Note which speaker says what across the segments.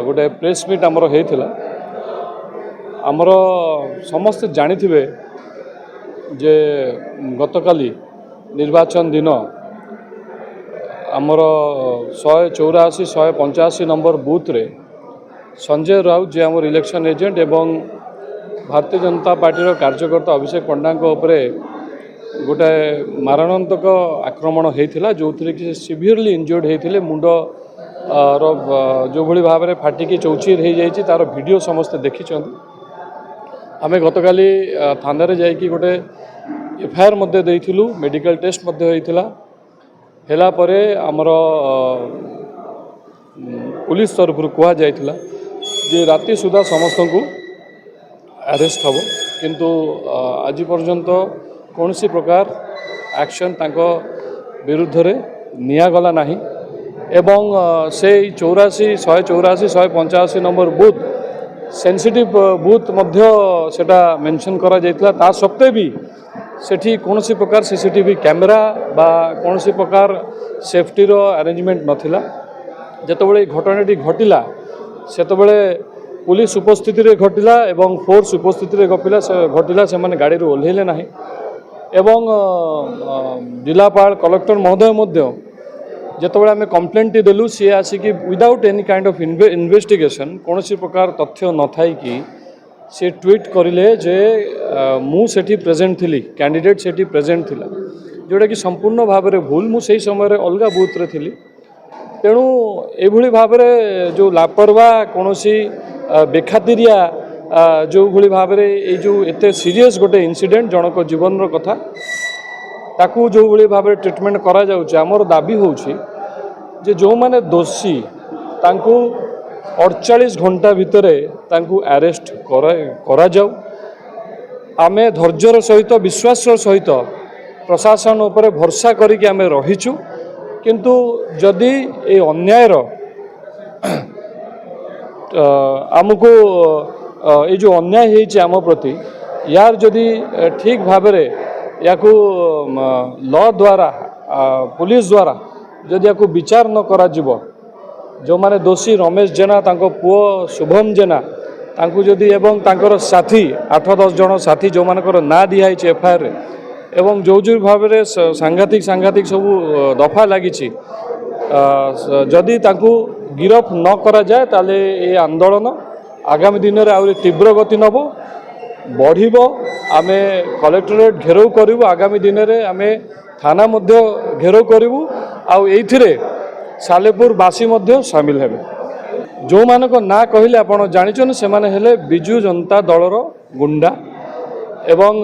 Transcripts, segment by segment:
Speaker 1: गोटे press meet आमर होता आमर समस्ते जानिथिबे जे गतकाली निर्वाचन दिन आमर 184 185 नंबर बूथ रे संजय राउत जे आमर इलेक्शन एजेंट एवं भारतीय जनता पार्टी कार्यकर्ता अभिषेक पंडा गोटे मारणांतक आक्रमण होता जो थी कि सीवियरली इंजर्ड होते मुंड जो भली भाव में फाटिकी चौचीर हो जाइए तार वीडियो समस्ते देखी आमे गतकाली थाना रे जाइए गोटे एफआईआर मेडिकल टेस्ट होला परे आमर पुलिस तरफ कह जाइथिला जे राति सुधा समस्त को अरेस्ट हम किंतु आज पर्यंत कौन सी प्रकार एक्शन तांको विरुद्ध रे नियागला नाही एवं से 84 184 185 नंबर बूथ सेंसिटिव बूथ मध्य सेटा मेंशन करा जाइतला ता सत्ते भी सेठी कौन सी प्रकार सीसीटीवी कैमेरा बा कौन सी प्रकार सेफ्टी रो अरेंजमेंट नथिला जेतबेले घटनाटी घटिला सेतबेले पुलिस उपस्थिति रे घटिला एवं फोर्स उपस्थिति रे घटिला से माने गाड़ी रो ओल्हेले नाही एवं जिलापाल कलेक्टर महोदय मध्य जेतबेले आमे कंप्लेंट देलु सी आसिकी without any kind of investigation कौन सी प्रकार तथ्य न थाई कि से ट्वीट करिले जे मु सेठी प्रेजेंट थिली कैंडिडेट सेठी प्रेजेंट थिला जोटा कि संपूर्ण भाव में भूल मु सही समय अलग बूथ रे थिली तेणु एभली भाव में जो लापरवाह कौन सी बेखातिरिया जो भली भाव में ये जो एते सीरियस गोटे इनसीडेंट जनक जीवन कथा ताकू जो भली भाव में ट्रीटमेंट करा जाउछ हमर दाबी होउछि जे जो माने दोषी तांकू 48 घंटा भितर तांकू अरेस्ट करा जाऊ आमे धैर्यर सहित विश्वास सहित प्रशासन उपरे भरोसा करिक आमे रहिछु किंतु जदि ए अन्यायर आमको ये जो अन्याय होइछि आम प्रति यार जदि ठीक भाव में याकू लॉ द्वारा पुलिस द्वारा जदि याकू विचार न करा जिवो जो माने दोषी रमेश जेना तांको पुओ शुभम जेना तांको जदि एवं तांकर साथी 8-10 जन साथी जो मानकर ना दिया एफआईआर एवं जो जो भाव में सांघातिक सब दफा लगी जदि तांको गिरफ न करा जाए ताले ये आंदोलन आगामी दिन में आउरी तीव्र गति नब बढ़ आमे कलेक्टरेट घेराव करूँ आगामी दिन में आमे थाना मध्य घेराव करूँ आउ एइथिरे सालेपुर बासी मध्य सामिल हेबे जो मानक ना कहले आपण जानिछन से माने हेले बिजू जनता दलर गुंडा एवं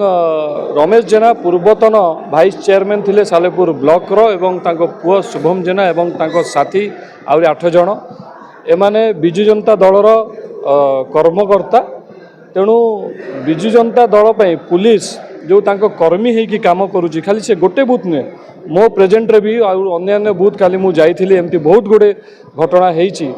Speaker 1: रमेश जेना पूर्वतन भाइस चेयरमैन थिले सालेपुर ब्लॉक रो एवं तांको पुओ शुभम जेना एवं तांको साथी आउरी 8 जन एमाने बिजू जनता दलर कर्मकर्ता तेणु बिजू जनता दल पे पुलिस जो तांको कर्मी है काम करुच्ची खाली से गोटे बूथ नुहे मो प्रेजेंट रे भी अन्य बूथ खाली मुझे एमती बहुत गुड़े घटना होइछि।